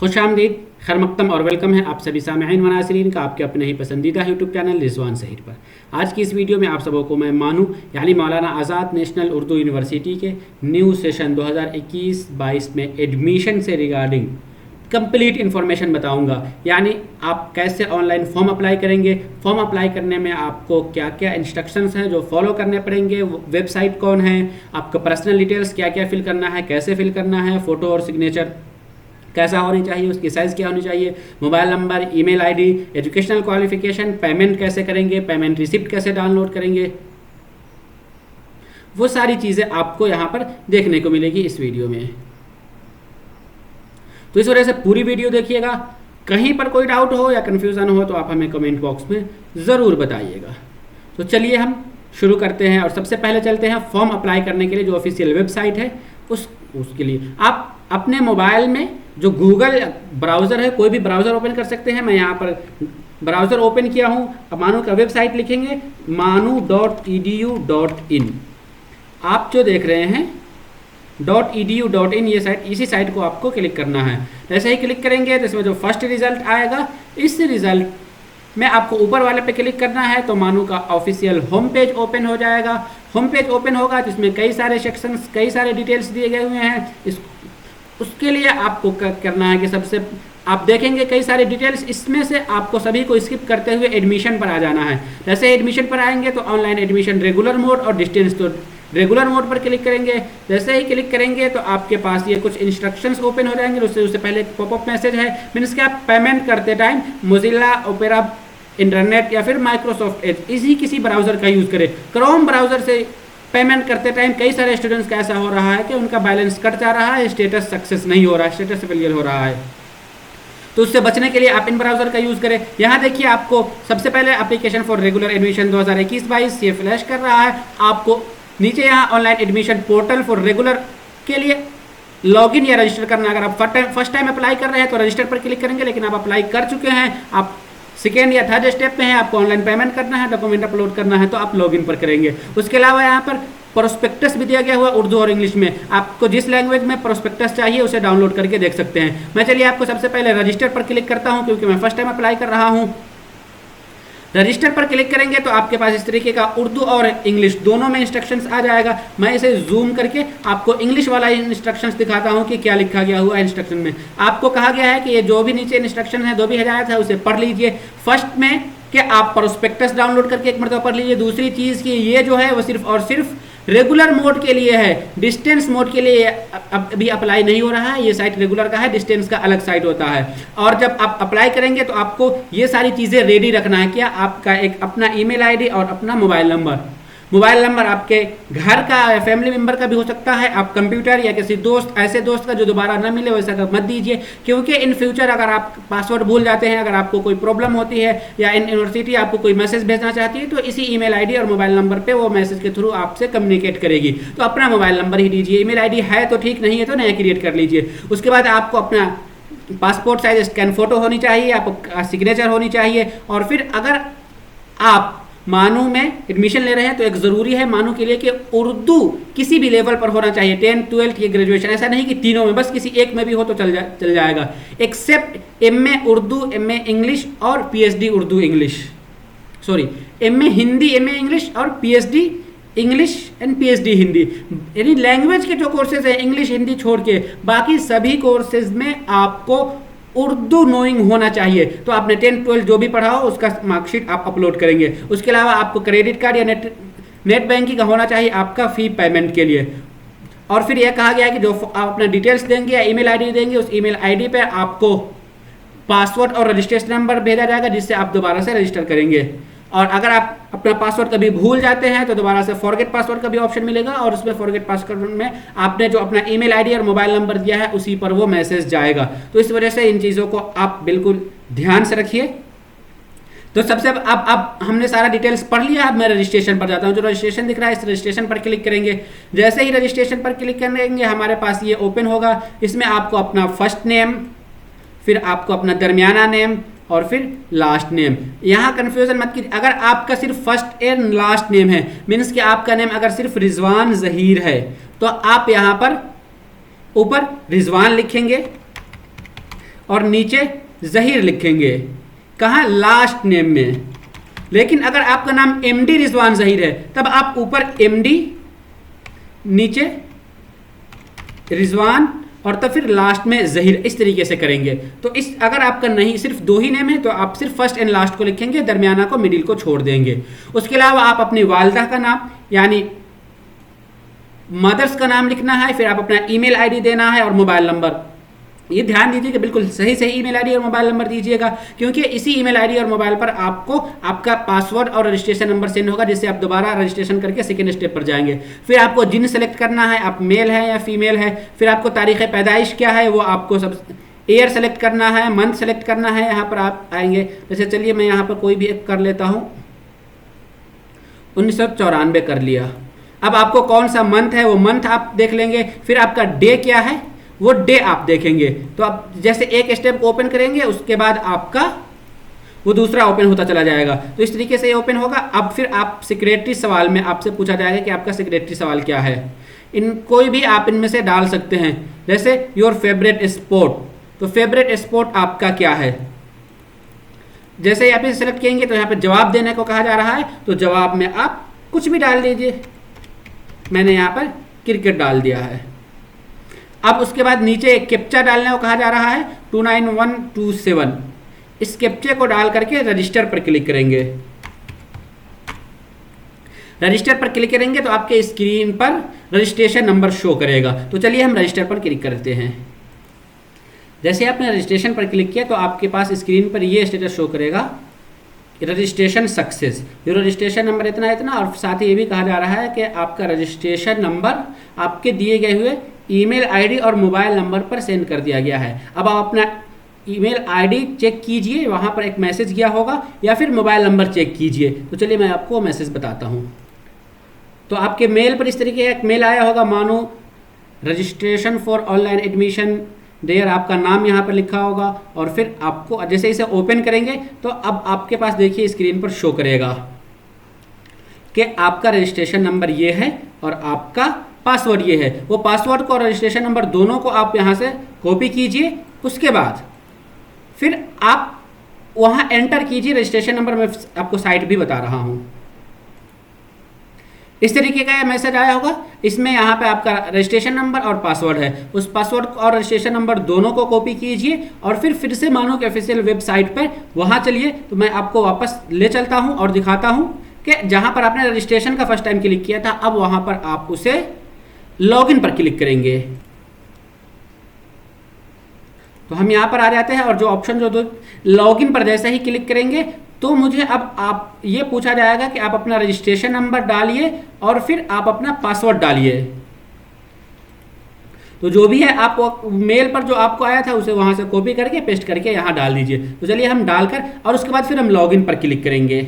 खुशामदीद, खैर मकदम और वेलकम है आप सभी सामईन व नाज़रीन का आपके अपने ही पसंदीदा यूट्यूब चैनल रिजवान सहीर पर। आज की इस वीडियो में आप सबों को मैं मानू यानी मौलाना आज़ाद नेशनल उर्दू यूनिवर्सिटी के न्यू सेशन 2021-22 में एडमिशन से रिगार्डिंग कंप्लीट इन्फॉर्मेशन बताऊंगा। यानी आप कैसे ऑनलाइन फॉर्म अप्लाई करेंगे, फॉर्म अप्लाई करने में आपको क्या क्या इंस्ट्रक्शंस हैं जो फॉलो करने पड़ेंगे, वेबसाइट कौन है, आपका पर्सनल डिटेल्स क्या क्या फिल करना है, कैसे फिल करना है, फ़ोटो और सिग्नेचर कैसा होनी चाहिए, उसकी साइज़ क्या होनी चाहिए, mobile number, email ID, educational qualification, payment कैसे करेंगे, पेमेंट रिसिप्ट कैसे डाउनलोड करेंगे, वो सारी चीज़ें आपको यहाँ पर देखने को मिलेगी इस वीडियो में। तो इस वजह से पूरी वीडियो देखिएगा। कहीं पर कोई डाउट हो या कन्फ्यूज़न हो तो आप हमें कमेंट बॉक्स में ज़रूर बताइएगा। तो चलिए हम शुरू करते हैं और सबसे पहले चलते हैं फॉर्म अप्लाई करने के लिए जो ऑफिशियल वेबसाइट है उसके लिए आप अपने मोबाइल में जो गूगल ब्राउज़र है, कोई भी ब्राउज़र ओपन कर सकते हैं। मैं यहाँ पर ब्राउज़र ओपन किया हूँ। अब मानू का वेबसाइट लिखेंगे manu.edu.in। आप जो देख रहे हैं .edu.in, ये साइट, इसी साइट को आपको क्लिक करना है। जैसे ही क्लिक करेंगे तो इसमें जो फर्स्ट रिजल्ट आएगा, इस रिजल्ट में आपको ऊपर वाले पे क्लिक करना है तो मानू का ऑफिशियल होम पेज ओपन हो जाएगा। होम पेज ओपन होगा जिसमें कई सारे सेक्शंस, कई सारे डिटेल्स दिए गए हुए हैं। उसके लिए आपको करना है कि सबसे आप देखेंगे कई सारे डिटेल्स, इसमें से आपको सभी को स्किप करते हुए एडमिशन पर आ जाना है। जैसे एडमिशन पर आएंगे तो ऑनलाइन एडमिशन रेगुलर मोड और डिस्टेंस, तो रेगुलर मोड पर क्लिक करेंगे। जैसे ही क्लिक करेंगे तो आपके पास ये कुछ इंस्ट्रक्शंस ओपन हो जाएंगे। उससे पहले एक पॉपअप मैसेज है, मीन्स कि आप पेमेंट करते टाइम मोजिला, ओपेरा, इंटरनेट या फिर माइक्रोसॉफ्ट एज इसी किसी ब्राउज़र का यूज़ करें। क्रोम ब्राउज़र से पेमेंट करते टाइम कई सारे स्टूडेंट्स का ऐसा हो रहा है कि उनका बैलेंस कट जा रहा है, स्टेटस सक्सेस नहीं हो रहा है, स्टेटस फेलियर हो रहा है। तो उससे बचने के लिए आप इन ब्राउज़र का यूज़ करें। यहाँ देखिए आपको सबसे पहले एप्लीकेशन फॉर रेगुलर एडमिशन 2021-22 ये फ्लैश कर रहा है। आपको नीचे यहाँ online admission portal for regular के लिए लॉगिन या रजिस्टर करना। अगर आप फर्स्ट टाइम अप्लाई कर रहे हैं तो रजिस्टर पर क्लिक करेंगे, लेकिन आप अप्लाई कर चुके हैं, आप सेकेंड या थर्ड स्टेप में है, आपको ऑनलाइन पेमेंट करना है, डॉक्यूमेंट अपलोड करना है, तो आप लॉगिन पर करेंगे। उसके अलावा यहाँ पर प्रोस्पेक्टस भी दिया गया हुआ उर्दू और इंग्लिश में। आपको जिस लैंग्वेज में प्रोस्पेक्टस चाहिए उसे डाउनलोड करके देख सकते हैं। मैं चलिए आपको सबसे पहले रजिस्टर पर क्लिक करता हूँ क्योंकि मैं फर्स्ट टाइम अप्लाई कर रहा हूँ। रजिस्टर पर क्लिक करेंगे तो आपके पास इस तरीके का उर्दू और इंग्लिश दोनों में इंस्ट्रक्शंस आ जाएगा। मैं इसे जूम करके आपको इंग्लिश वाला इंस्ट्रक्शंस दिखाता हूँ कि क्या लिखा गया हुआ है इंस्ट्रक्शन में। आपको कहा गया है कि ये जो भी नीचे इंस्ट्रक्शन है, जो भी हिदायत है, उसे पढ़ लीजिए। फर्स्ट में कि आप प्रोस्पेक्टस डाउनलोड करके एक मरतबा पढ़ लीजिए। दूसरी चीज़ कि ये जो है वो सिर्फ और सिर्फ रेगुलर मोड के लिए है, डिस्टेंस मोड के लिए अभी अप्लाई नहीं हो रहा है। ये साइट रेगुलर का है, डिस्टेंस का अलग साइट होता है। और जब आप अप्लाई करेंगे तो आपको ये सारी चीज़ें रेडी रखना है। क्या आपका एक अपना ईमेल आईडी और अपना मोबाइल नंबर। मोबाइल नंबर आपके घर का या फैमिली मेम्बर का भी हो सकता है। आप कंप्यूटर या किसी दोस्त, ऐसे दोस्त का जो दोबारा ना मिले वैसा का मत दीजिए, क्योंकि इन फ्यूचर अगर आप पासवर्ड भूल जाते हैं, अगर आपको कोई प्रॉब्लम होती है या यूनिवर्सिटी आपको कोई मैसेज भेजना चाहती है तो इसी ईमेल आईडी और मोबाइल नंबर पे वो मैसेज के थ्रू आपसे कम्युनिकेट करेगी। तो अपना मोबाइल नंबर ही दीजिए। ईमेल आईडी है तो ठीक, नहीं है तो नया क्रिएट कर लीजिए। उसके बाद आपको अपना पासपोर्ट साइज स्कैन फोटो होनी चाहिए, आपको सिग्नेचर होनी चाहिए। और फिर अगर आप मानू में एडमिशन ले रहे हैं तो एक ज़रूरी है मानू के लिए कि उर्दू किसी भी लेवल पर होना चाहिए, 10th 12th या ग्रेजुएशन। ऐसा नहीं कि तीनों में, बस किसी एक में भी हो तो चल जाएगा। Except MA Urdu, MA English और PhD Urdu English, sorry MA Hindi, MA English और PhD English and PhD Hindi. यानी लैंग्वेज के जो कोर्सेज हैं इंग्लिश हिंदी छोड़ के बाकी सभी कोर्सेज में आपको उर्दू नोइंग होना चाहिए। तो आपने 10th 12th जो भी पढ़ा हो उसका मार्कशीट आप अपलोड करेंगे। उसके अलावा आपको क्रेडिट कार्ड या नेट बैंकिंग का होना चाहिए आपका फ़ी पेमेंट के लिए। और फिर यह कहा गया है कि जो आप अपना डिटेल्स देंगे या ईमेल आईडी देंगे, उस ईमेल आईडी पे आपको पासवर्ड और रजिस्ट्रेशन नंबर भेजा जाएगा जिससे आप दोबारा से रजिस्टर करेंगे। और अगर आप अपना पासवर्ड कभी भूल जाते हैं तो दोबारा से फॉरगेट पासवर्ड का भी ऑप्शन मिलेगा और उसमें फॉरगेट पासवर्ड में आपने जो अपना ईमेल आईडी और मोबाइल नंबर दिया है उसी पर वो मैसेज जाएगा। तो इस वजह से इन चीज़ों को आप बिल्कुल ध्यान से रखिए। तो सबसे अब हमने सारा डिटेल्स पढ़ लिया। अब मैं रजिस्ट्रेशन पर जाता हूँ। जो रजिस्ट्रेशन दिख रहा है इस रजिस्ट्रेशन पर क्लिक करेंगे। जैसे ही रजिस्ट्रेशन पर क्लिक करेंगे हमारे पास ये ओपन होगा। इसमें आपको अपना फर्स्ट नेम, फिर आपको अपना दरमियाना नेम और फिर लास्ट नेम। यहाँ कन्फ्यूजन मत कीजिए। अगर आपका सिर्फ फर्स्ट एंड लास्ट नेम है, मीन्स कि आपका नेम अगर सिर्फ रिजवान ज़हीर है तो आप यहाँ पर ऊपर रिजवान लिखेंगे और नीचे ज़हीर लिखेंगे। कहाँ? लास्ट नेम में। लेकिन अगर आपका नाम MD रिजवान ज़हीर है तब आप ऊपर MD, नीचे रिजवान और तब फिर लास्ट में ज़हीर, इस तरीके से करेंगे। तो इस अगर आपका नहीं सिर्फ 2 ही नेम है तो आप सिर्फ फर्स्ट एंड लास्ट को लिखेंगे, दरमियाना को मिडिल को छोड़ देंगे। उसके अलावा आप अपनी वालदा का नाम यानी मदर्स का नाम लिखना है, फिर आप अपना ईमेल आईडी देना है और मोबाइल नंबर। ये ध्यान दीजिए कि बिल्कुल सही ईमेल आईडी और मोबाइल नंबर दीजिएगा, क्योंकि इसी ईमेल आईडी और मोबाइल पर आपको आपका पासवर्ड और रजिस्ट्रेशन नंबर सेंड होगा, जिससे आप दोबारा रजिस्ट्रेशन करके सेकंड स्टेप पर जाएंगे। फिर आपको जिन सेलेक्ट करना है, आप मेल है या फीमेल है। फिर आपको तारीख पैदाइश क्या है वो आपको सब ईयर सेलेक्ट करना है, मंथ सेलेक्ट करना है। यहाँ पर आप आएंगे, जैसे चलिए मैं यहाँ पर कोई भी एक कर लेता हूँ, 1994 कर लिया। अब आपको कौन सा मंथ है वो मंथ आप देख लेंगे। फिर आपका डे क्या है वो डे आप देखेंगे। तो आप जैसे एक स्टेप ओपन करेंगे उसके बाद आपका वो दूसरा ओपन होता चला जाएगा। तो इस तरीके से ये ओपन होगा। अब फिर आप सेक्रेटरी सवाल में आपसे पूछा जाएगा कि आपका सेक्रेटरी सवाल क्या है। कोई भी आप इनमें से डाल सकते हैं, जैसे योर फेवरेट स्पोर्ट, तो फेवरेट स्पोर्ट आपका क्या है। जैसे यहाँ पे सेलेक्ट करेंगे तो यहाँ पे जवाब देने को कहा जा रहा है, तो जवाब में आप कुछ भी डाल दीजिए। मैंने यहाँ पर क्रिकेट डाल दिया है। अब उसके बाद नीचे एक कैप्चा डालने को कहा जा रहा है 29127। इस कैप्चे को डाल करके रजिस्टर पर क्लिक करेंगे। रजिस्टर पर क्लिक करेंगे तो आपके स्क्रीन पर रजिस्ट्रेशन नंबर शो करेगा। तो चलिए हम रजिस्टर पर क्लिक करते हैं। जैसे आपने रजिस्ट्रेशन पर क्लिक किया तो आपके पास स्क्रीन पर ये स्टेटस शो करेगा, रजिस्ट्रेशन सक्सेस, जो रजिस्ट्रेशन नंबर इतना इतना। और साथ ही ये भी कहा जा रहा है कि आपका रजिस्ट्रेशन नंबर आपके दिए गए हुए ईमेल आईडी और मोबाइल नंबर पर सेंड कर दिया गया है। अब आप अपना ईमेल आईडी चेक कीजिए, वहाँ पर एक मैसेज गया होगा, या फिर मोबाइल नंबर चेक कीजिए। तो चलिए मैं आपको मैसेज बताता हूँ। तो आपके मेल पर इस तरीके का एक मेल आया होगा, मानो registration for online admission there, आपका नाम यहाँ पर लिखा होगा। और फिर आपको जैसे इसे ओपन करेंगे तो अब आपके पास देखिए स्क्रीन पर शो करेगा कि आपका रजिस्ट्रेशन नंबर ये है और आपका पासवर्ड ये है। वो पासवर्ड को और रजिस्ट्रेशन नंबर दोनों को आप यहाँ से कॉपी कीजिए। उसके बाद फिर आप वहाँ एंटर कीजिए रजिस्ट्रेशन नंबर। मैं आपको साइट भी बता रहा हूँ। इस तरीके का मैसेज आया होगा। इसमें यहाँ पे आपका रजिस्ट्रेशन नंबर और पासवर्ड है। उस पासवर्ड और रजिस्ट्रेशन नंबर दोनों को कॉपी कीजिए और फिर से मानो कि ऑफिशियल वेबसाइट पर वहाँ चलिए। तो मैं आपको वापस ले चलता हूँ और दिखाता हूँ कि जहाँ पर आपने रजिस्ट्रेशन का फर्स्ट टाइम क्लिक किया था, अब वहाँ पर आप उसे लॉगिन पर क्लिक करेंगे। तो हम यहाँ पर आ जाते हैं और जो ऑप्शन जो दो लॉगिन पर जैसे ही क्लिक करेंगे तो मुझे अब आप ये पूछा जाएगा कि आप अपना रजिस्ट्रेशन नंबर डालिए और फिर आप अपना पासवर्ड डालिए। तो जो भी है आप मेल पर जो आपको आया था उसे वहां से कॉपी करके पेस्ट करके यहाँ डाल दीजिए। तो चलिए हम डालकर और उसके बाद फिर हम लॉगिन पर क्लिक करेंगे।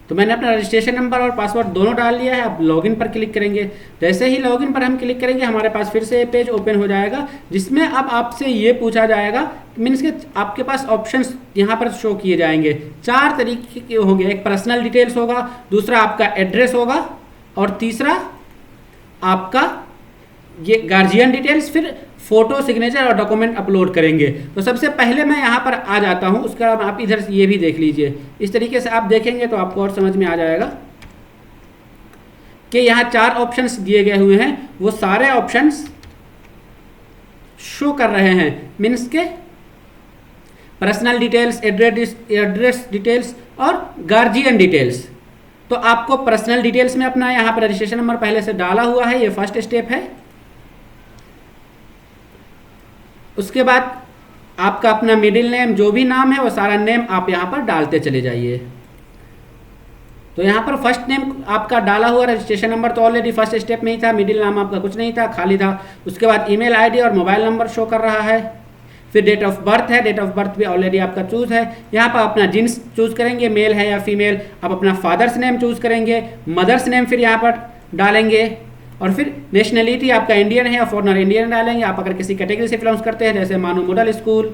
तो मैंने अपना रजिस्ट्रेशन नंबर और पासवर्ड दोनों डाल लिया है। अब लॉगिन पर क्लिक करेंगे। जैसे ही लॉगिन पर हम क्लिक करेंगे हमारे पास फिर से पेज ओपन हो जाएगा, जिसमें अब आपसे ये पूछा जाएगा, मीन्स के आपके पास ऑप्शंस यहाँ पर शो किए जाएंगे। 4 तरीके के होंगे। एक पर्सनल डिटेल्स होगा, दूसरा आपका एड्रेस होगा और तीसरा आपका ये गार्जियन डिटेल्स, फिर फोटो, सिग्नेचर और डॉक्यूमेंट अपलोड करेंगे। तो सबसे पहले मैं यहाँ पर आ जाता हूँ। उसके बाद आप इधर ये भी देख लीजिए। इस तरीके से आप देखेंगे तो आपको और समझ में आ जाएगा कि यहाँ 4 ऑप्शंस दिए गए हुए हैं। वो सारे ऑप्शंस शो कर रहे हैं, मीन्स के पर्सनल डिटेल्स, एड्रेस डिटेल्स और गार्जियन डिटेल्स। तो आपको पर्सनल डिटेल्स में अपना यहाँ पर रजिस्ट्रेशन नंबर पहले से डाला हुआ है, ये फर्स्ट स्टेप है। उसके बाद आपका अपना मिडिल नेम, जो भी नाम है वो सारा नेम आप यहाँ पर डालते चले जाइए। तो यहाँ पर फर्स्ट नेम आपका डाला हुआ, रजिस्ट्रेशन नंबर तो ऑलरेडी फर्स्ट स्टेप में ही था, मिडिल नाम आपका कुछ नहीं था, खाली था। उसके बाद ईमेल आईडी और मोबाइल नंबर शो कर रहा है। फिर डेट ऑफ बर्थ है, डेट ऑफ बर्थ भी ऑलरेडी आपका चूज़ है। यहाँ पर अपना जींस चूज़ करेंगे, मेल है या फीमेल। आप अपना फादर्स नेम चूज़ करेंगे, मदर्स नेम फिर यहाँ पर डालेंगे और फिर नेशनलिटी आपका इंडियन है या फॉरनर इंडियन डालेंगे। आप अगर किसी कैटेगरी से बिलोंग्स करते हैं, जैसे मानो middle school,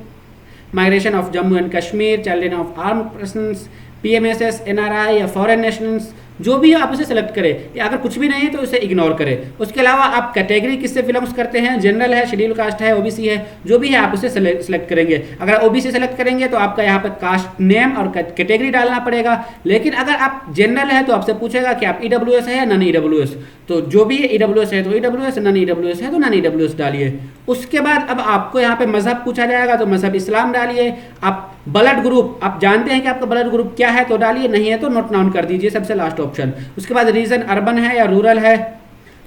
migration of Jammu and Kashmir, child of arm persons, PMSS, NRI या फॉरेन नेशनल्स, जो भी है आप उसे सेलेक्ट करें, या अगर कुछ भी नहीं है तो उसे इग्नोर करें। उसके अलावा आप कैटेगरी किससे बिलोंग्स करते हैं, जनरल है, शेड्यूल कास्ट है, ओबीसी है, जो भी है आप उसे सेलेक्ट करेंगे। अगर ओबीसी सेलेक्ट करेंगे तो आपका यहाँ पर कास्ट नेम और कैटेगरी डालना पड़ेगा। लेकिन अगर आप जनरल है तो आपसे पूछेगा कि आप ईडब्ल्यूएस है या नॉन ईडब्ल्यूएस, तो जो भी ईडब्ल्यूएस है तो ईडब्ल्यूएस, नॉन ईडब्ल्यूएस है तो नॉन ईडब्ल्यूएस डालिए। उसके बाद अब आपको यहाँ पे मजहब पूछा जाएगा तो मजहब इस्लाम डालिए। आप ब्लड ग्रुप, आप जानते हैं कि आपका ब्लड ग्रुप क्या है तो डालिए, नहीं है तो नोट डाउन कर दीजिए, सबसे लास्ट ऑप्शन। उसके बाद रीजन अर्बन है या रूरल है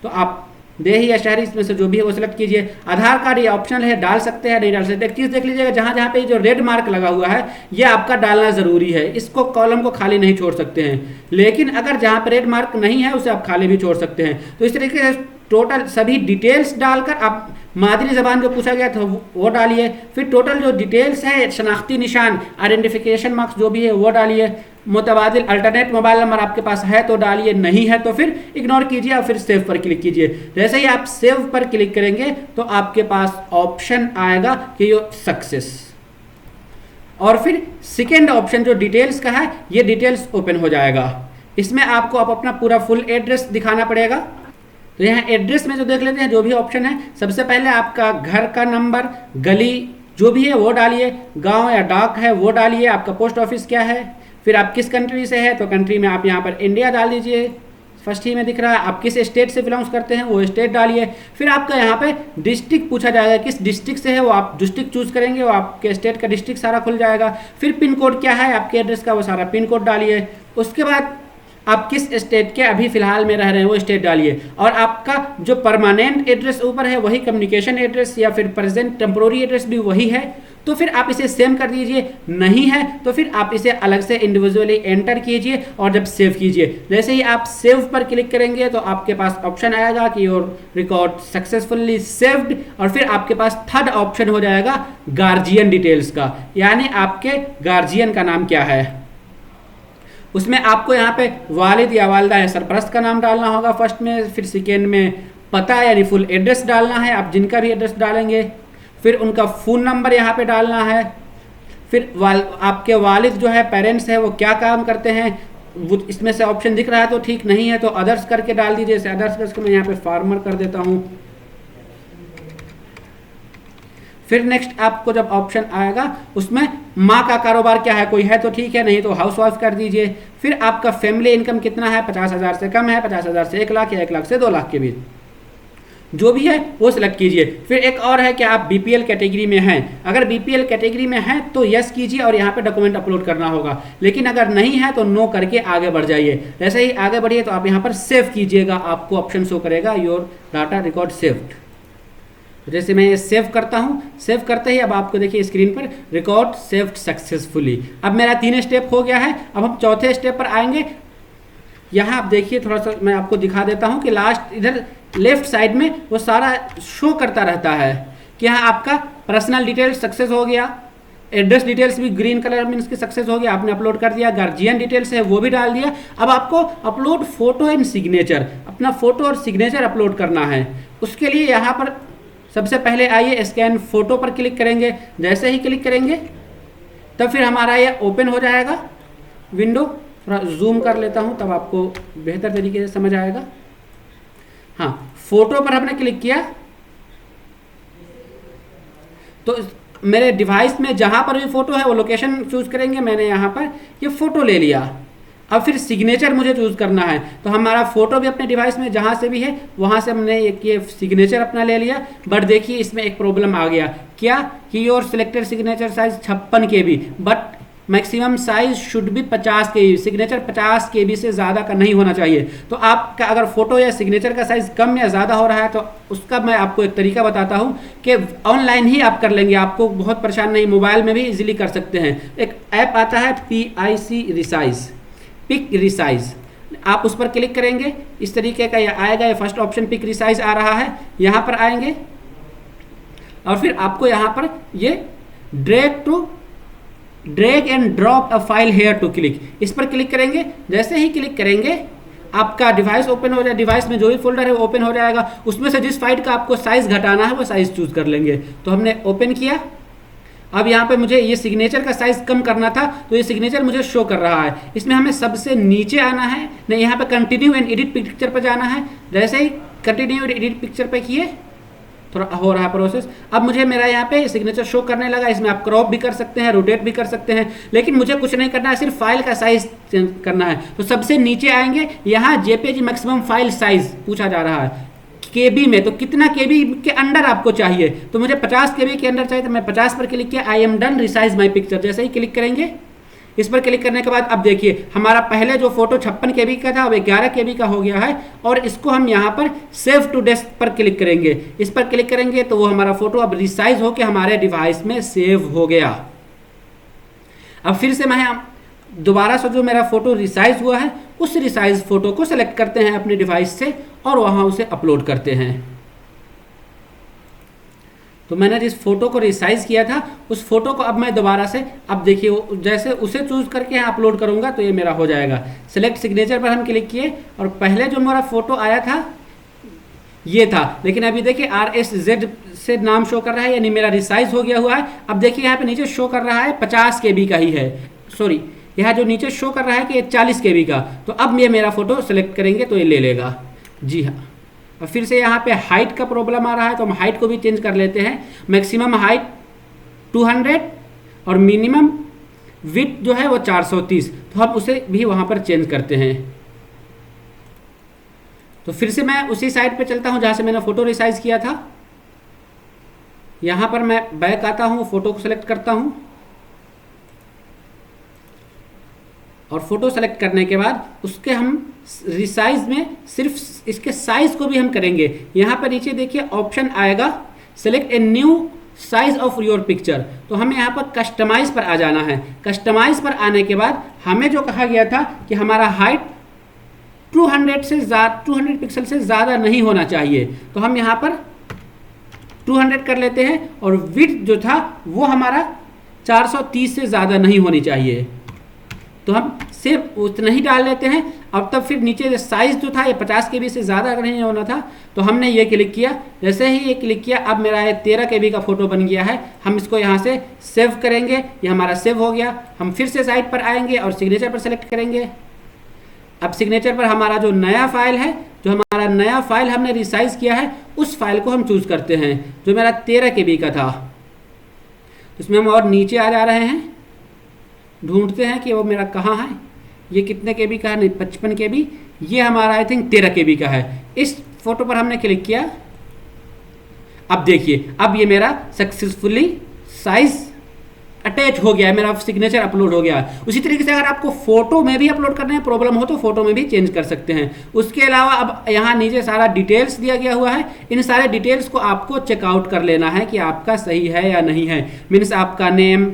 तो आप देही या शहरी, इसमें से जो भी है वो सिलेक्ट कीजिए। आधार कार्ड ये ऑप्शनल है, डाल सकते हैं नहीं डाल सकते। एक चीज़ देख लीजिएगा, जहाँ जहाँ पे जो रेड मार्क लगा हुआ है ये आपका डालना ज़रूरी है, इसको कॉलम को खाली नहीं छोड़ सकते हैं। लेकिन अगर जहाँ पे रेड मार्क नहीं है उसे आप खाली भी छोड़ सकते हैं। तो इस तरीके से टोटल सभी डिटेल्स डालकर आप मादरी ज़बान जो पूछा गया था वो डालिए। फिर टोटल जो डिटेल्स है, शनाख्ती निशान, आइडेंटिफिकेशन मार्क्स जो भी है वो डालिए। मुतबादिल अल्टरनेट मोबाइल नंबर आपके पास है तो डालिए, नहीं है तो फिर इग्नोर कीजिए और फिर सेव पर क्लिक कीजिए। जैसे ही आप सेव पर क्लिक करेंगे तो आपके पास ऑप्शन आएगा कि यो सक्सेस, और फिर सेकेंड ऑप्शन जो डिटेल्स का है ये डिटेल्स ओपन हो जाएगा। इसमें आपको आप अपना पूरा फुल एड्रेस दिखाना पड़ेगा। तो यहाँ एड्रेस में जो देख लेते हैं जो भी ऑप्शन है, सबसे पहले आपका घर का नंबर, गली जो भी है वो डालिए, गांव या डाक है वो डालिए, आपका पोस्ट ऑफिस क्या है, फिर आप किस कंट्री से है तो कंट्री में आप यहाँ पर इंडिया डाल दीजिए, फर्स्ट ही में दिख रहा है। आप किस स्टेट से बिलोंग्स करते हैं वो स्टेट डालिए। फिर आपका यहाँ पे डिस्ट्रिक्ट पूछा जाएगा, किस डिस्ट्रिक्ट से है वो आप डिस्ट्रिक्ट चूज करेंगे, वो आपके स्टेट का डिस्ट्रिक्ट सारा खुल जाएगा। फिर पिन कोड क्या है आपके एड्रेस का वो सारा पिन कोड डालिए। उसके बाद आप किस स्टेट के अभी फिलहाल में रह रहे हैं वो स्टेट डालिए, और आपका जो परमानेंट एड्रेस ऊपर है वही कम्युनिकेशन एड्रेस या फिर प्रेजेंट टेम्पोररी एड्रेस भी वही है, तो फिर आप इसे सेम कर दीजिए। नहीं है तो फिर आप इसे अलग से इंडिविजुअली एंटर कीजिए और जब सेव कीजिए, जैसे ही आप सेव पर क्लिक करेंगे तो आपके पास ऑप्शन आएगा कि योर रिकॉर्ड सक्सेसफुली सेव्ड, और फिर आपके पास थर्ड ऑप्शन हो जाएगा गार्जियन डिटेल्स का, यानी आपके गार्जियन का नाम क्या है। उसमें आपको यहाँ पे वालिद या वालदा या सरपरस्त का नाम डालना होगा फर्स्ट में, फिर सेकेंड में पता यानी फुल एड्रेस डालना है, आप जिनका भी एड्रेस डालेंगे, फिर उनका फ़ोन नंबर यहाँ पे डालना है, फिर आपके वालिद जो है पेरेंट्स है वो क्या काम करते हैं, वो इसमें से ऑप्शन दिख रहा है तो ठीक, नहीं है तो अदर्स करके डाल दीजिए। जैसे अदर्स करके मैं यहाँ पे फार्मर कर देता हूँ। फिर नेक्स्ट आपको जब ऑप्शन आएगा उसमें माँ का कारोबार क्या है, कोई है तो ठीक है, नहीं तो हाउस वाइफ कर दीजिए। फिर आपका फैमिली इनकम कितना है, 50,000 से कम है, 50,000 से 1 लाख या 1 लाख से 2 लाख के बीच, जो भी है वो सिलेक्ट कीजिए। फिर एक और है कि आप बीपीएल कैटेगरी में हैं, अगर बीपीएल कैटेगरी में हैं तो यस कीजिए और यहाँ पे डॉक्यूमेंट अपलोड करना होगा, लेकिन अगर नहीं है तो नो करके आगे बढ़ जाइए। जैसे ही आगे बढ़िए तो आप यहाँ पर सेव कीजिएगा, आपको ऑप्शन शो करेगा योर डाटा रिकॉर्ड सेव्ड। जैसे मैं ये सेव करता हूँ, सेव करते ही अब आपको देखिए स्क्रीन पर रिकॉर्ड सेव्ड सक्सेसफुली। अब मेरा 3 स्टेप हो गया है, अब हम चौथे स्टेप पर आएंगे। यहाँ आप देखिए थोड़ा सा मैं आपको दिखा देता हूँ कि लास्ट इधर लेफ्ट साइड में वो सारा शो करता रहता है कि यहाँ आपका पर्सनल डिटेल्स सक्सेस हो गया, एड्रेस डिटेल्स भी ग्रीन कलर में इसकी सक्सेस हो गया, आपने अपलोड कर दिया, गार्जियन डिटेल्स है वो भी डाल दिया। अब आपको अपलोड फोटो एंड सिग्नेचर, अपना फोटो और सिग्नेचर अपलोड करना है। उसके लिए यहाँ पर सबसे पहले आइए स्कैन फोटो पर क्लिक करेंगे। जैसे ही क्लिक करेंगे तब फिर हमारा ये ओपन हो जाएगा विंडो। थोड़ा जूम कर लेता हूँ तब आपको बेहतर तरीके से समझ आएगा। हाँ, फोटो पर हमने क्लिक किया तो मेरे डिवाइस में जहाँ पर भी फोटो है वो लोकेशन चूज करेंगे। मैंने यहाँ पर ये फोटो ले लिया। अब फिर सिग्नेचर मुझे चूज करना है, तो हमारा फोटो भी अपने डिवाइस में जहाँ से भी है वहाँ से हमने ये सिग्नेचर अपना ले लिया। बट देखिए इसमें एक प्रॉब्लम आ गया, क्या कि your selected signature size 56 KB, but maximum size should भी 50 KB। सिग्नेचर 50 KB से ज़्यादा का नहीं होना चाहिए। तो आपका अगर फोटो या सिग्नेचर का साइज़ कम या ज़्यादा हो रहा है तो उसका मैं आपको एक तरीका बताता हूँ कि ऑनलाइन ही आप कर लेंगे, आपको बहुत परेशान नहीं, मोबाइल में भी इजीली कर सकते हैं। एक ऐप आता है PIC रिसाइज, पिक रिसाइज, आप उस पर क्लिक करेंगे, इस तरीके का यह आएगा। ये फर्स्ट ऑप्शन पिक रिसाइज आ रहा है, यहाँ पर आएंगे और फिर आपको यहाँ पर ये drag and drop a file here to click, इस पर क्लिक करेंगे। जैसे ही क्लिक करेंगे आपका डिवाइस ओपन हो जाए, डिवाइस में जो भी फोल्डर है वो ओपन हो जाएगा। उसमें से जिस फाइल का आपको साइज़ घटाना है वो साइज़ चूज कर लेंगे। तो हमने ओपन किया, अब यहाँ पे मुझे ये सिग्नेचर का साइज कम करना था, तो ये सिग्नेचर मुझे शो कर रहा है। इसमें हमें सबसे नीचे आना है, नहीं यहाँ पे कंटिन्यू एंड एडिट पिक्चर पर जाना है। जैसे ही कंटिन्यू एडिट पिक्चर पे किए, थोड़ा हो रहा है प्रोसेस। अब मुझे मेरा यहाँ पे सिग्नेचर शो करने लगा। इसमें आप क्रॉप भी कर सकते हैं, रोटेट भी कर सकते हैं, लेकिन मुझे कुछ नहीं करना है, सिर्फ फाइल का साइज चेंज करना है। तो सबसे नीचे आएंगे, यहाँ जेपीजी मैक्सिमम फाइल साइज पूछा जा रहा है केबी में, तो कितना केबी के अंडर आपको चाहिए। तो मुझे 50 केबी के अंदर चाहिए, तो मैं 50 पर क्लिक किया, I am done resize my picture. जैसे ही क्लिक करेंगे, इस पर क्लिक करने के बाद अब देखिए हमारा पहले जो फोटो 56 केबी का था अब 11 केबी का हो गया है। और इसको हम यहाँ पर सेव टू डेस्क पर क्लिक करेंगे। इस पर क्लिक करेंगे तो वो हमारा फोटो अब रिसाइज होकर हमारे डिवाइस में सेव हो गया। अब फिर से मैं दोबारा से जो मेरा फोटो रिसाइज हुआ है उस रिसाइज फोटो को सेलेक्ट करते हैं अपने डिवाइस से और वहाँ उसे अपलोड करते हैं। तो मैंने जिस फोटो को रिसाइज किया था उस फोटो को अब मैं दोबारा से, अब देखिए जैसे उसे चूज करके यहाँ अपलोड करूँगा तो ये मेरा हो जाएगा। सेलेक्ट सिग्नेचर पर हम क्लिक किए और पहले जो मेरा फोटो आया था ये था, लेकिन अभी देखिए RSZ से नाम शो कर रहा है, यानी मेरा रिसाइज हो गया हुआ है। अब देखिए यहाँ पे नीचे शो कर रहा है 50 केबी का ही है, सॉरी यहाँ जो नीचे शो कर रहा है कि ये 40 केबी का। तो अब ये मेरा फोटो सेलेक्ट करेंगे तो ये ले लेगा। जी हाँ, और फिर से यहाँ पे हाइट का प्रॉब्लम आ रहा है तो हम हाइट को भी चेंज कर लेते हैं। मैक्सिमम हाइट 200 और मिनिमम विड्थ जो है वो 430, तो हम उसे भी वहाँ पर चेंज करते हैं। तो फिर से मैं उसी साइट पे चलता हूँ जहाँ से मैंने फ़ोटो रिसाइज किया था। यहाँ पर मैं बैक आता हूँ, फ़ोटो को सेलेक्ट करता हूँ और फोटो सेलेक्ट करने के बाद उसके हम रिसाइज में सिर्फ इसके साइज को भी हम करेंगे। यहाँ पर नीचे देखिए ऑप्शन आएगा select a new size of your picture, तो हमें यहाँ पर कस्टमाइज पर आ जाना है। कस्टमाइज पर आने के बाद हमें जो कहा गया था कि हमारा हाइट 200 पिक्सल से ज़्यादा नहीं होना चाहिए, तो हम यहाँ पर 200 कर लेते हैं और विड्थ जो था वो हमारा 430 से ज़्यादा नहीं होनी चाहिए, तो हम सिर्फ उतना ही डाल लेते हैं। अब तब फिर नीचे साइज़ जो था ये 50 केबी से ज़्यादा अगर नहीं होना था तो हमने ये क्लिक किया। जैसे ही ये क्लिक किया अब मेरा ये 13 केबी का फोटो बन गया है। हम इसको यहाँ से सेव करेंगे, ये हमारा सेव हो गया। हम फिर से साइट पर आएंगे और सिग्नेचर पर सेलेक्ट करेंगे। अब सिग्नेचर पर हमारा जो नया फाइल है, जो हमारा नया फाइल हमने रिसाइज किया है उस फाइल को हम चूज़ करते हैं जो मेरा 13 केबी का था। इसमें हम और नीचे आ जा रहे हैं, ढूंढते हैं कि वो मेरा कहाँ है, ये कितने केबी का है, नहीं 55 केबी, ये हमारा आई थिंक 13 केबी का है। इस फोटो पर हमने क्लिक किया। अब देखिए अब ये मेरा सक्सेसफुली साइज अटैच हो गया है, मेरा सिग्नेचर अपलोड हो गया है। उसी तरीके से अगर आपको फोटो में भी अपलोड करने में प्रॉब्लम हो तो फोटो में भी चेंज कर सकते हैं। उसके अलावा अब यहाँ नीचे सारा डिटेल्स दिया गया हुआ है, इन सारे डिटेल्स को आपको चेकआउट कर लेना है कि आपका सही है या नहीं है। मीन्स आपका नेम,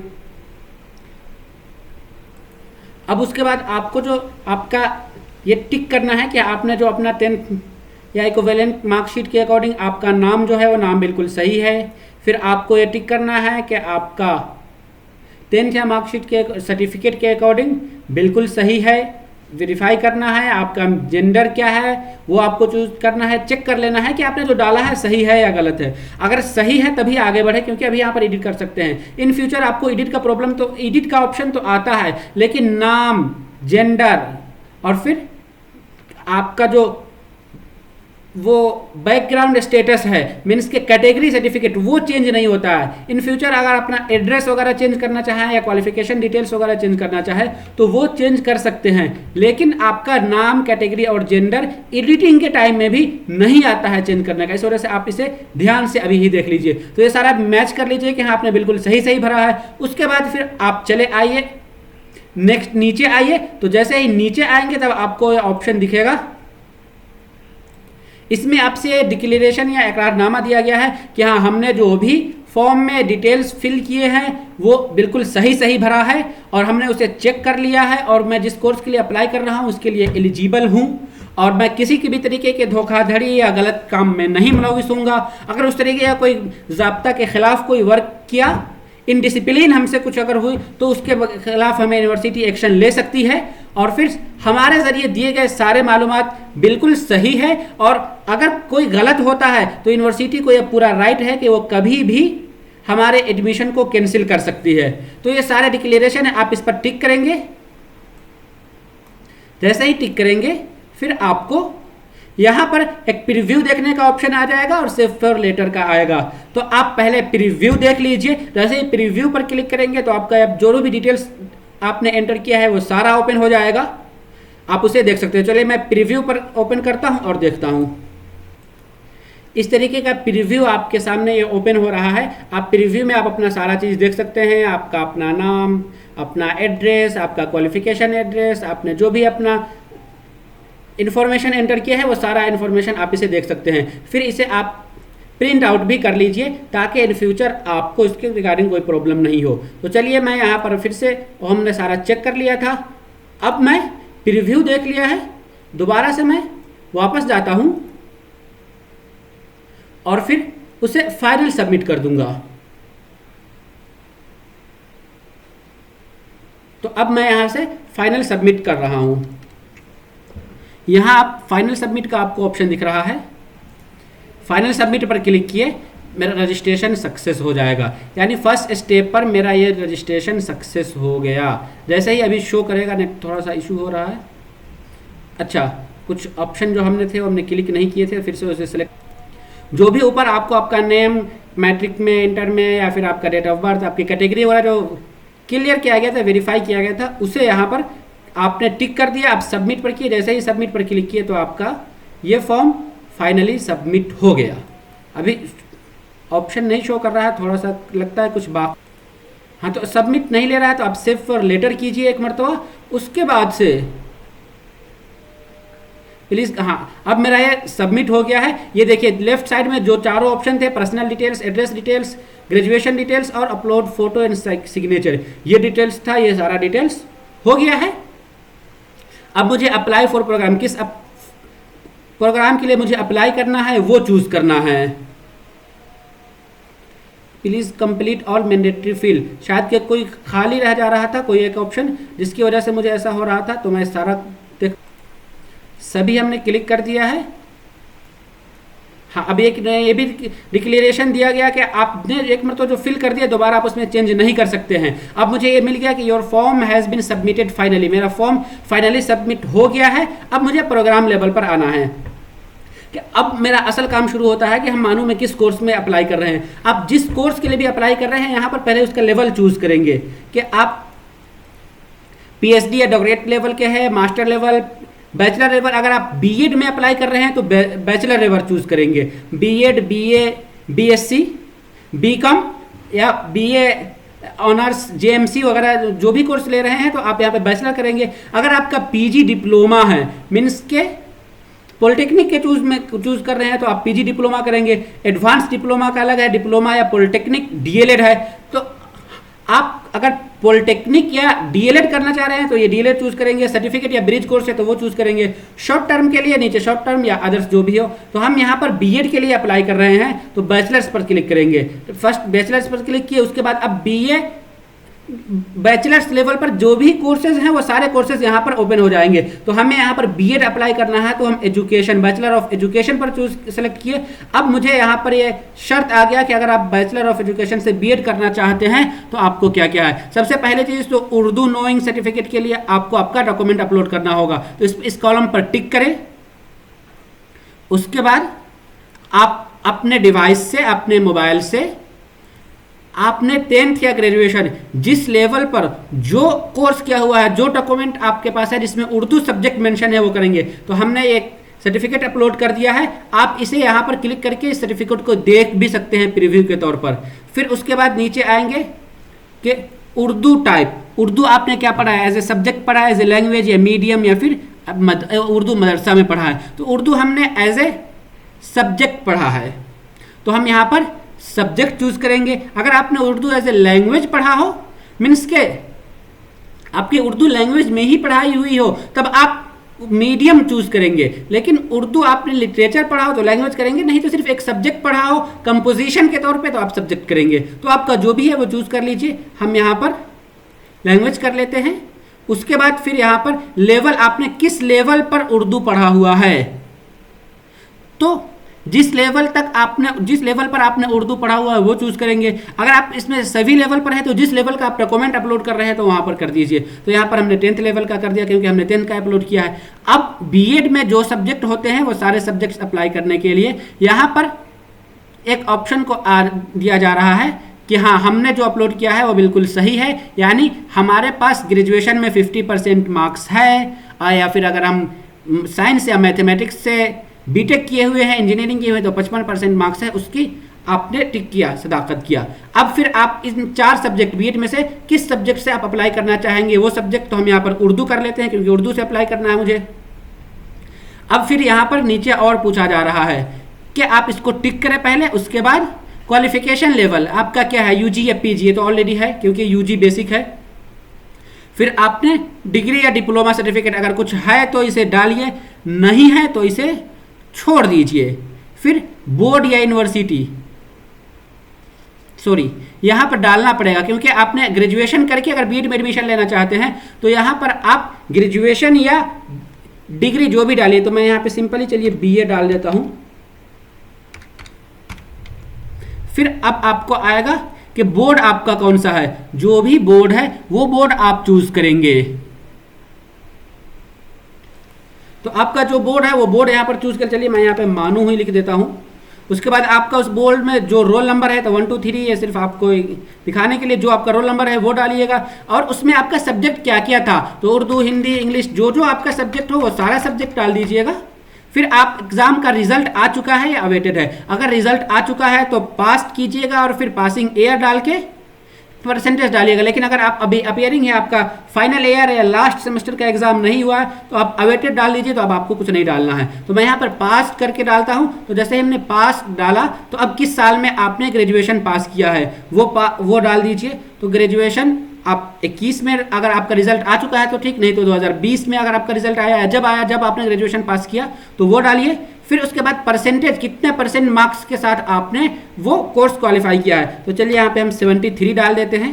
अब उसके बाद आपको जो आपका ये टिक करना है कि आपने जो अपना 10th या इक्विवेलेंट मार्कशीट के अकॉर्डिंग आपका नाम जो है वो नाम बिल्कुल सही है। फिर आपको ये टिक करना है कि आपका 10th या मार्कशीट के सर्टिफिकेट के अकॉर्डिंग बिल्कुल सही है। वेरीफाई करना है आपका जेंडर क्या है वो आपको चूज करना है। चेक कर लेना है कि आपने जो डाला है सही है या गलत है। अगर सही है तभी आगे बढ़े, क्योंकि अभी यहाँ पर एडिट कर सकते हैं। इन फ्यूचर आपको एडिट का प्रॉब्लम तो एडिट का ऑप्शन तो आता है, लेकिन नाम, जेंडर और फिर आपका जो वो बैकग्राउंड स्टेटस है, मीन्स के कैटेगरी सर्टिफिकेट, वो चेंज नहीं होता है। इन फ्यूचर अगर अपना एड्रेस वगैरह चेंज करना चाहें या क्वालिफिकेशन डिटेल्स वगैरह चेंज करना चाहे तो वो चेंज कर सकते हैं, लेकिन आपका नाम, कैटेगरी और जेंडर एडिटिंग के टाइम में भी नहीं आता है चेंज करने का। इस वजह से आप इसे ध्यान से अभी ही देख लीजिए। तो ये सारा मैच कर लीजिए कि हाँ आपने बिल्कुल सही सही भरा है। उसके बाद फिर आप चले आइए नेक्स्ट, नीचे आइए। तो जैसे ही नीचे आएंगे तब आपको ये ऑप्शन दिखेगा, इसमें आपसे डिक्लेरेशन या इकरारनामा दिया गया है कि हाँ हमने जो भी फॉर्म में डिटेल्स फिल किए हैं वो बिल्कुल सही सही भरा है और हमने उसे चेक कर लिया है और मैं जिस कोर्स के लिए अप्लाई कर रहा हूँ उसके लिए एलिजिबल हूँ और मैं किसी की भी तरीके के धोखाधड़ी या गलत काम में नहीं मुलविस हूँगा। अगर उस तरीके का कोई ज़ाब्ता के खिलाफ कोई वर्क किया, इनडिसिप्लिन हमसे कुछ अगर हुई तो उसके खिलाफ हमें यूनिवर्सिटी एक्शन ले सकती है। और फिर हमारे ज़रिए दिए गए सारे मालूमात बिल्कुल सही है और अगर कोई गलत होता है तो यूनिवर्सिटी को यह पूरा राइट है कि वो कभी भी हमारे एडमिशन को कैंसिल कर सकती है। तो ये सारे डिक्लेरेशन है, आप इस पर टिक करेंगे। जैसे ही टिक करेंगे फिर आपको यहाँ पर एक प्रीव्यू देखने का ऑप्शन आ जाएगा और सेव फॉर लेटर का आएगा। तो आप पहले प्रीव्यू देख लीजिए। जैसे ही प्रीव्यू पर क्लिक करेंगे तो आपका जो भी डिटेल्स आपने एंटर किया है वो सारा ओपन हो जाएगा, आप उसे देख सकते हैं। चलिए मैं प्रीव्यू पर ओपन करता हूँ और देखता हूँ। इस तरीके का प्रीव्यू आपके सामने ये ओपन हो रहा है। आप प्रीव्यू में आप अपना सारा चीज़ देख सकते हैं, आपका अपना नाम, अपना एड्रेस, आपका क्वालिफिकेशन एड्रेस, आपने जो भी अपना इन्फॉर्मेशन एंटर किया है वो सारा इन्फॉर्मेशन आप इसे देख सकते हैं। फिर इसे आप प्रिंट आउट भी कर लीजिए ताकि इन फ्यूचर आपको इसके रिगार्डिंग कोई प्रॉब्लम नहीं हो। तो चलिए मैं यहाँ पर फिर से हमने सारा चेक कर लिया था, अब मैं प्रीव्यू देख लिया है, दोबारा से मैं वापस जाता हूँ और फिर उसे फाइनल सबमिट कर दूंगा। तो अब मैं यहाँ से फाइनल सबमिट कर रहा हूँ। यहाँ आप फाइनल सबमिट का आपको ऑप्शन दिख रहा है, फाइनल सबमिट पर क्लिक किए, मेरा रजिस्ट्रेशन सक्सेस हो जाएगा। यानी फर्स्ट स्टेप पर मेरा ये रजिस्ट्रेशन सक्सेस हो गया। जैसे ही अभी शो करेगा, नेट थोड़ा सा इशू हो रहा है। अच्छा, कुछ ऑप्शन जो हमने थे वो हमने क्लिक नहीं किए थे, फिर से उसे सेलेक्ट। जो भी ऊपर आपको आपका नेम, मैट्रिक में, इंटर में, या फिर आपका डेट ऑफ बर्थ, आपकी कैटेगरी वगैरह जो क्लियर किया गया था, वेरीफाई किया गया था, उसे यहाँ पर आपने टिक कर दिया। आप सबमिट पर किए, जैसे ही सबमिट पर क्लिक किए तो आपका ये फॉर्म फाइनली सबमिट हो गया। अभी ऑप्शन नहीं शो कर रहा है, थोड़ा सा लगता है कुछ बात। हाँ, तो सबमिट नहीं ले रहा है तो आप सेव फॉर लेटर कीजिए एक मरतबा, उसके बाद से प्लीज़। हाँ, अब मेरा ये सबमिट हो गया है। ये देखिए लेफ्ट साइड में जो चारों ऑप्शन थे, personal details, address details, graduation details और अपलोड फोटो एंड सिग्नेचर, ये डिटेल्स था, ये सारा डिटेल्स हो गया है। अब मुझे अप्लाई फॉर प्रोग्राम, किस प्रोग्राम के लिए मुझे अप्लाई करना है वो चूज करना है। Please complete all mandatory field, शायद कि कोई खाली रह जा रहा था, कोई एक ऑप्शन, जिसकी वजह से मुझे ऐसा हो रहा था। तो मैं सारा सभी हमने क्लिक कर दिया है। हाँ, अब एक ये भी डिक्लेरेशन दिया गया कि आपने एक मरतबा जो फिल कर दिया दोबारा आप उसमें चेंज नहीं कर सकते हैं। अब मुझे ये मिल गया कि your form has been submitted finally, मेरा फॉर्म फाइनली सबमिट हो गया है। अब मुझे प्रोग्राम लेवल पर आना है कि अब मेरा असल काम शुरू होता है कि हम मानो में किस कोर्स में अप्लाई कर रहे हैं। आप जिस कोर्स के लिए भी अप्लाई कर रहे हैं यहाँ पर पहले उसका लेवल चूज करेंगे कि आप पीएचडी या डॉक्टरेट लेवल के हैं, मास्टर लेवल, बैचलर लेवल। अगर आप बीएड में अप्लाई कर रहे हैं तो बैचलर लेवल चूज करेंगे। बीएड, बीए, बीएससी, बीकॉम या बीए ऑनर्स, जेएमसी वगैरह जो भी कोर्स ले रहे हैं तो आप यहाँ पे बैचलर करेंगे। अगर आपका पीजी डिप्लोमा है, मीन्स के पॉलिटेक्निक के चूज कर रहे हैं तो आप पीजी डिप्लोमा करेंगे। एडवांस डिप्लोमा का अलग है, डिप्लोमा या पॉलिटेक्निक डीएलएड है। तो आप अगर पॉलिटेक्निक या डीएलएड करना चाह रहे हैं तो ये डीएलएड चूज करेंगे। सर्टिफिकेट या ब्रिज कोर्स है तो वो चूज करेंगे। शॉर्ट टर्म के लिए नीचे शॉर्ट टर्म या अदर्स जो भी हो। तो हम यहाँ पर बीएड के लिए अप्लाई कर रहे हैं तो बैचलर्स पर क्लिक करेंगे। तो फर्स्ट बैचलर्स पर क्लिक किए, उसके बाद अब बीए बैचलर्स लेवल पर जो भी कोर्सेज हैं वो सारे कोर्सेज यहाँ पर ओपन हो जाएंगे। तो हमें यहाँ पर बीएड अप्लाई करना है तो हम एजुकेशन, बैचलर ऑफ एजुकेशन पर चूज सेलेक्ट किए। अब मुझे यहाँ पर ये शर्त आ गया कि अगर आप बैचलर ऑफ एजुकेशन से बीएड करना चाहते हैं तो आपको क्या क्या है। सबसे पहले चीज़ तो उर्दू नोइंग सर्टिफिकेट के लिए आपको आपका डॉक्यूमेंट अपलोड करना होगा। तो इस कॉलम पर टिक करें। उसके बाद आप अपने डिवाइस से, अपने मोबाइल से आपने 10th या ग्रेजुएशन जिस लेवल पर जो कोर्स किया हुआ है, जो डॉक्यूमेंट आपके पास है जिसमें उर्दू सब्जेक्ट मेंशन है वो करेंगे। तो हमने एक सर्टिफिकेट अपलोड कर दिया है। आप इसे यहाँ पर क्लिक करके इस सर्टिफिकेट को देख भी सकते हैं प्रीव्यू के तौर पर। फिर उसके बाद नीचे आएंगे कि उर्दू टाइप, उर्दू आपने क्या पढ़ा है, एज ए सब्जेक्ट पढ़ा है, एज ए लैंग्वेज या मीडियम या फिर उर्दू मदरसा में पढ़ा है। तो उर्दू हमने एज ए सब्जेक्ट पढ़ा है तो हम यहाँ पर सब्जेक्ट चूज करेंगे। अगर आपने उर्दू एज ए लैंग्वेज पढ़ा हो, मीन्स के आपकी उर्दू लैंग्वेज में ही पढ़ाई हुई हो, तब आप मीडियम चूज करेंगे। लेकिन उर्दू आपने लिटरेचर पढ़ा हो तो लैंग्वेज करेंगे, नहीं तो सिर्फ एक सब्जेक्ट पढ़ा हो कंपोजिशन के तौर पे तो आप सब्जेक्ट करेंगे। तो आपका जो भी है वो चूज कर लीजिए। हम यहाँ पर लैंग्वेज कर लेते हैं। उसके बाद फिर यहाँ पर लेवल, आपने किस लेवल पर उर्दू पढ़ा हुआ है। तो जिस लेवल पर आपने उर्दू पढ़ा हुआ है वो चूज करेंगे। अगर आप इसमें सभी लेवल पर है तो जिस लेवल का आप डॉक्यूमेंट अपलोड कर रहे हैं तो वहां पर कर दीजिए। तो यहाँ पर हमने 10th लेवल का कर दिया क्योंकि हमने 10th का अपलोड किया है। अब बीएड में जो सब्जेक्ट होते हैं वो सारे सब्जेक्ट्स अप्लाई करने के लिए यहाँ पर एक ऑप्शन को दिया जा रहा है कि हाँ, हमने जो अपलोड किया है वो बिल्कुल सही है, यानी हमारे पास ग्रेजुएशन में 50% मार्क्स है, या फिर अगर हम साइंस या मैथमेटिक्स से बीटेक किए हुए हैं, इंजीनियरिंग किए हुए तो 55% मार्क्स है, उसकी आपने टिक किया, सदाकत किया। अब फिर आप इन 4 सब्जेक्ट बीएड में से किस सब्जेक्ट से आप अप्लाई करना चाहेंगे, वो सब्जेक्ट तो हम यहाँ पर उर्दू कर लेते हैं क्योंकि उर्दू से अप्लाई करना है मुझे। अब फिर यहाँ पर नीचे और पूछा जा रहा है कि आप इसको टिक करें पहले, उसके बाद क्वालिफिकेशन लेवल आपका क्या है, यूजी या पीजी, ये तो ऑलरेडी है क्योंकि यूजी बेसिक है। फिर आपने डिग्री या डिप्लोमा सर्टिफिकेट अगर कुछ है तो इसे डालिए, नहीं है तो इसे छोड़ दीजिए। फिर बोर्ड या यूनिवर्सिटी, सॉरी यहां पर डालना पड़ेगा क्योंकि आपने ग्रेजुएशन करके अगर बीएड में एडमिशन लेना चाहते हैं तो यहां पर आप ग्रेजुएशन या डिग्री जो भी डालिए। तो मैं यहां पे सिंपली चलिए बीए डाल देता हूं। फिर अब आपको आएगा कि बोर्ड आपका कौन सा है, जो भी बोर्ड है वो बोर्ड आप चूज करेंगे। तो आपका जो बोर्ड है वो बोर्ड यहां पर चूज कर, चलिए मैं यहां पे मानू ही लिख देता हूं। उसके बाद आपका उस बोर्ड में जो रोल नंबर है तो 1 2 3 ये सिर्फ आपको दिखाने के लिए जो आपका रोल नंबर है वो डालिएगा। और उसमें आपका सब्जेक्ट क्या क्या था, तो उर्दू, हिंदी, इंग्लिश, जो जो आपका सब्जेक्ट हो वो सारा सब्जेक्ट डाल दीजिएगा। फिर आप एग्जाम का रिजल्ट आ चुका है या अवेटेड है, अगर रिजल्ट आ चुका है तो पास कीजिएगा और फिर पासिंग ईयर डाल के परसेंटेज डालिएगा। लेकिन अगर आप अभी अपियरिंग है, आपका फाइनल ईयर या लास्ट सेमेस्टर का एग्जाम नहीं हुआ है तो आप अवेटेड डाल दीजिए, तो अब आपको कुछ नहीं डालना है। तो मैं यहाँ पर पास करके डालता हूँ। तो जैसे ही हमने पास डाला तो अब किस साल में आपने ग्रेजुएशन पास किया है वो डाल दीजिए। तो ग्रेजुएशन आप 21 में अगर आपका रिजल्ट आ चुका है तो ठीक, नहीं तो 2020 में अगर आपका रिजल्ट आया, जब आपने ग्रेजुएशन पास किया तो वो डालिए। फिर उसके बाद परसेंटेज, कितने परसेंट मार्क्स के साथ आपने वो कोर्स क्वालिफाई किया है। तो चलिए यहाँ पे हम 73 डाल देते हैं,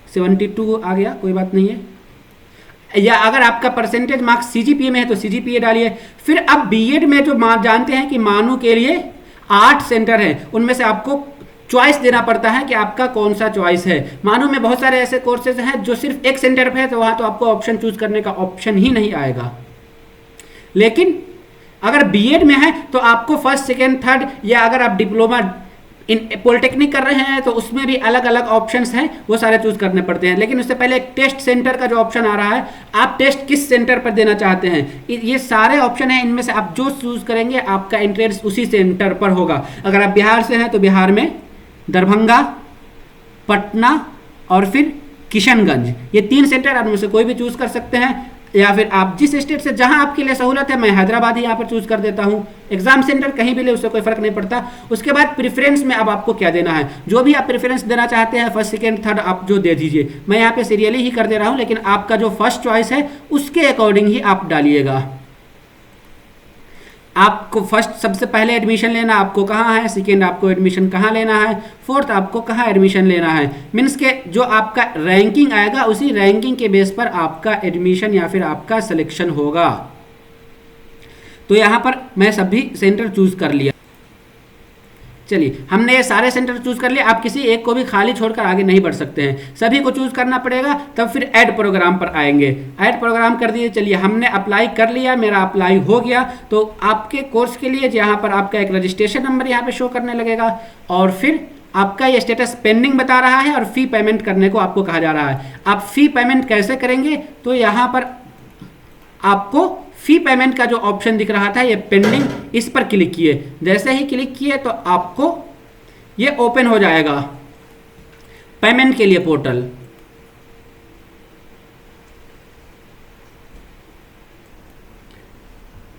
72 आ गया, कोई बात नहीं है। या अगर आपका परसेंटेज मार्क्स सीजीपीए में है तो सीजीपीए डालिए। फिर अब बीएड में जो जानते हैं कि मानू के लिए 8 सेंटर है, उनमें से आपको चॉइस देना पड़ता है कि आपका कौन सा चॉइस है। मानो में बहुत सारे ऐसे कोर्सेज हैं जो सिर्फ एक सेंटर पे है, तो वहां तो आपको ऑप्शन चूज करने का ऑप्शन ही नहीं आएगा। लेकिन अगर बीएड में है तो आपको फर्स्ट, सेकेंड, थर्ड, या अगर आप डिप्लोमा इन पॉलिटेक्निक कर रहे हैं तो उसमें भी अलग अलग ऑप्शंस हैं, वो सारे चूज करने पड़ते हैं। लेकिन उससे पहले एक टेस्ट सेंटर का जो ऑप्शन आ रहा है, आप टेस्ट किस सेंटर पर देना चाहते हैं, ये सारे ऑप्शन हैं। इनमें से आप जो चूज करेंगे आपका एंट्रेंस उसी सेंटर पर होगा। अगर आप बिहार से हैं तो बिहार में दरभंगा, पटना और फिर किशनगंज, ये 3 सेंटर आप में से कोई भी चूज कर सकते हैं। या फिर आप जिस स्टेट से जहां आपके लिए सहूलत है, मैं हैदराबाद ही यहाँ पर चूज कर देता हूँ। एग्जाम सेंटर कहीं भी ले, उससे कोई फर्क नहीं पड़ता। उसके बाद प्रेफरेंस में अब आपको क्या देना है, जो भी आप प्रेफरेंस देना चाहते हैं, फर्स्ट, सेकेंड, थर्ड, आप जो दे दीजिए। मैं यहाँ पे सीरियली ही कर दे रहा हूँ, लेकिन आपका जो फर्स्ट चॉइस है उसके अकॉर्डिंग ही आप डालिएगा। आपको फर्स्ट सबसे पहले एडमिशन लेना आपको कहाँ है, सेकेंड आपको एडमिशन कहाँ लेना है, फोर्थ आपको कहाँ एडमिशन लेना है। मीन्स के जो आपका रैंकिंग आएगा उसी रैंकिंग के बेस पर आपका एडमिशन या फिर आपका सिलेक्शन होगा। तो यहाँ पर मैं सभी सेंटर चूज कर लिया। चलिए, हमने ये सारे सेंटर चूज कर लिए। आप किसी एक को भी खाली छोड़कर आगे नहीं बढ़ सकते हैं, सभी को चूज करना पड़ेगा। तब फिर ऐड प्रोग्राम पर आएंगे, ऐड प्रोग्राम कर दिए। चलिए, हमने अप्लाई कर लिया, मेरा अप्लाई हो गया। तो आपके कोर्स के लिए यहाँ पर आपका एक रजिस्ट्रेशन नंबर यहाँ पे शो करने लगेगा और फिर आपका ये स्टेटस पेंडिंग बता रहा है और फी पेमेंट करने को आपको कहा जा रहा है। आप फी पेमेंट कैसे करेंगे, तो यहाँ पर आपको फी पेमेंट का जो ऑप्शन दिख रहा था, ये पेंडिंग, इस पर क्लिक किए। जैसे ही क्लिक किए तो आपको ये ओपन हो जाएगा पेमेंट के लिए पोर्टल।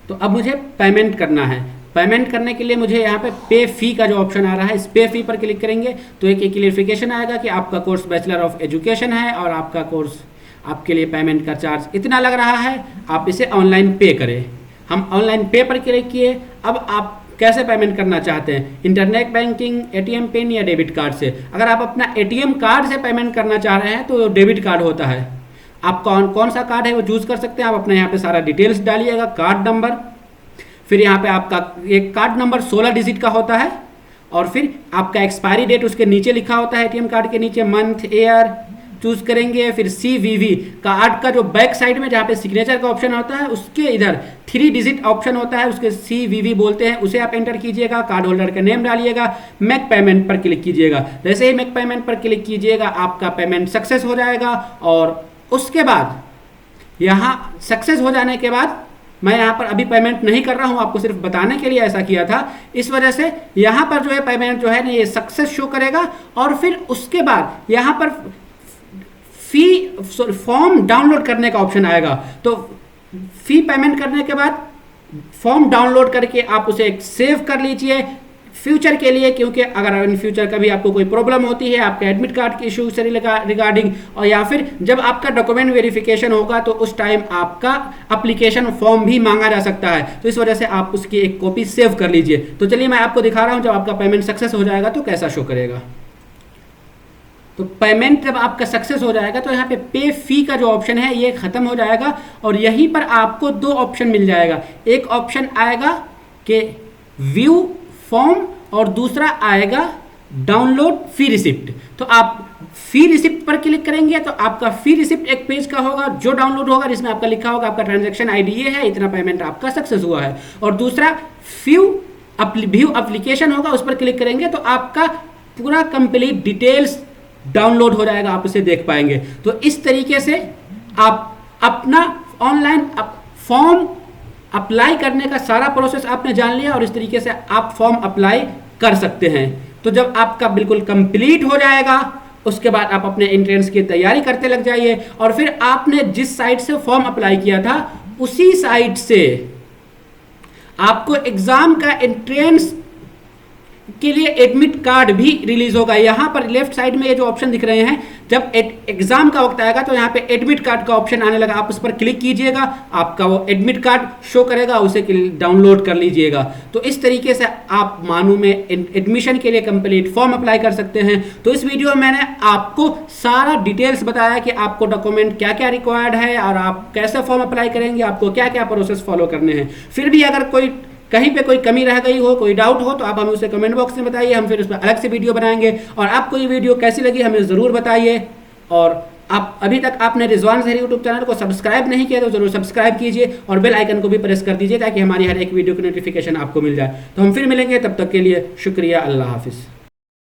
तो अब मुझे पेमेंट करना है। पेमेंट करने के लिए मुझे यहाँ पे पे फी का जो ऑप्शन आ रहा है, इस पे फी पर क्लिक करेंगे तो एक क्लियरिफिकेशन आएगा कि आपका कोर्स बैचलर ऑफ एजुकेशन है और आपका कोर्स, आपके लिए पेमेंट का चार्ज इतना लग रहा है, आप इसे ऑनलाइन पे करें। हम ऑनलाइन पे पर क्लिक किए। अब आप कैसे पेमेंट करना चाहते हैं, इंटरनेट बैंकिंग, एटीएम पिन या डेबिट कार्ड से। अगर आप अपना एटीएम कार्ड से पेमेंट करना चाह रहे हैं तो डेबिट कार्ड होता है, आप कौन सा कार्ड है वो चूज कर सकते हैं। आप अपने यहाँ पे सारा डिटेल्स डालिएगा, कार्ड नंबर, फिर यहाँ पे आपका एक कार्ड नंबर 16 डिजिट का होता है, और फिर आपका एक्सपायरी डेट उसके नीचे लिखा होता है, एटीएम कार्ड के नीचे मंथ ईयर चूज करेंगे। फिर CVV कार्ड का जो बैक साइड में जहाँ पे सिग्नेचर का ऑप्शन होता है उसके इधर 3 डिजिट ऑप्शन होता है, उसके CVV बोलते हैं, उसे आप एंटर कीजिएगा। कार्ड होल्डर का नेम डालिएगा, मेक पेमेंट पर क्लिक कीजिएगा। जैसे ही मेक पेमेंट पर क्लिक कीजिएगा आपका पेमेंट सक्सेस हो जाएगा। और उसके बाद यहाँ सक्सेस हो जाने के बाद मैं यहाँ पर अभी पेमेंट नहीं कर रहा हूँ, आपको सिर्फ बताने के लिए ऐसा किया था, इस वजह से यहाँ पर जो है पेमेंट जो है ना ये सक्सेस शो करेगा। और फिर उसके बाद यहाँ पर फॉर्म डाउनलोड करने का ऑप्शन आएगा। तो फी पेमेंट करने के बाद फॉर्म डाउनलोड करके आप उसे सेव कर लीजिए फ्यूचर के लिए, क्योंकि अगर इन फ्यूचर कभी आपको कोई प्रॉब्लम होती है आपके एडमिट कार्ड के इशू से रिगार्डिंग, और या फिर जब आपका डॉक्यूमेंट वेरिफिकेशन होगा तो उस टाइम आपका एप्लीकेशन फॉर्म भी मांगा जा सकता है, तो इस वजह से आप उसकी एक कॉपी सेव कर लीजिए। तो चलिए मैं आपको दिखा रहा हूं जब आपका पेमेंट सक्सेस हो जाएगा तो कैसा शो करेगा। तो पेमेंट जब आपका सक्सेस हो जाएगा तो यहाँ पे फी का जो ऑप्शन है ये खत्म हो जाएगा, और यहीं पर आपको 2 ऑप्शन मिल जाएगा। एक ऑप्शन आएगा कि व्यू फॉर्म और दूसरा आएगा डाउनलोड फी रिसिप्ट। तो आप फी रिसिप्ट पर क्लिक करेंगे तो आपका फी रिसिप्ट एक पेज का होगा जो डाउनलोड होगा, जिसमें आपका लिखा होगा आपका ट्रांजैक्शन आईडी ये है, इतना पेमेंट आपका सक्सेस हुआ है। और दूसरा व्यू एप्लीकेशन होगा, उस पर क्लिक करेंगे तो आपका पूरा कंप्लीट डिटेल्स डाउनलोड हो जाएगा, आप उसे देख पाएंगे। तो इस तरीके से आप अपना ऑनलाइन फॉर्म अप्लाई करने का सारा प्रोसेस आपने जान लिया, और इस तरीके से आप फॉर्म अप्लाई कर सकते हैं। तो जब आपका बिल्कुल कंप्लीट हो जाएगा उसके बाद आप अपने एंट्रेंस की तैयारी करते लग जाइए, और फिर आपने जिस साइट से फॉर्म अप्लाई किया था उसी साइट से आपको एग्जाम का एंट्रेंस के लिए एडमिट कार्ड भी रिलीज होगा। यहाँ पर लेफ्ट साइड में ये जो ऑप्शन दिख रहे हैं, जब एग्जाम का वक्त आएगा तो यहाँ पे एडमिट कार्ड का ऑप्शन आने लगा, आप उस पर क्लिक कीजिएगा, आपका वो एडमिट कार्ड शो करेगा, उसे डाउनलोड कर लीजिएगा। तो इस तरीके से आप मानू में एडमिशन के लिए कंप्लीट फॉर्म अप्लाई कर सकते हैं। तो इस वीडियो में मैंने आपको सारा डिटेल्स बताया कि आपको डॉक्यूमेंट क्या क्या रिक्वायर्ड है और आप कैसे फॉर्म अप्लाई करेंगे, आपको क्या क्या प्रोसेस फॉलो करने हैं। फिर भी अगर कोई कहीं पे कोई कमी रह गई हो, कोई डाउट हो, तो आप हमें उसे कमेंट बॉक्स में बताइए, हम फिर उस पर अलग से वीडियो बनाएंगे। और आपको ये वीडियो कैसी लगी हमें ज़रूर बताइए। और आप अभी तक आपने रिजवान ज़हरी यूट्यूब चैनल को सब्सक्राइब नहीं किया तो ज़रूर सब्सक्राइब कीजिए और बेल आइकन को भी प्रेस कर दीजिए ताकि हमारी हर एक वीडियो की नोटिफिकेशन आपको मिल जाए। तो हम फिर मिलेंगे, तब तक के लिए शुक्रिया, अल्लाह हाफिज़।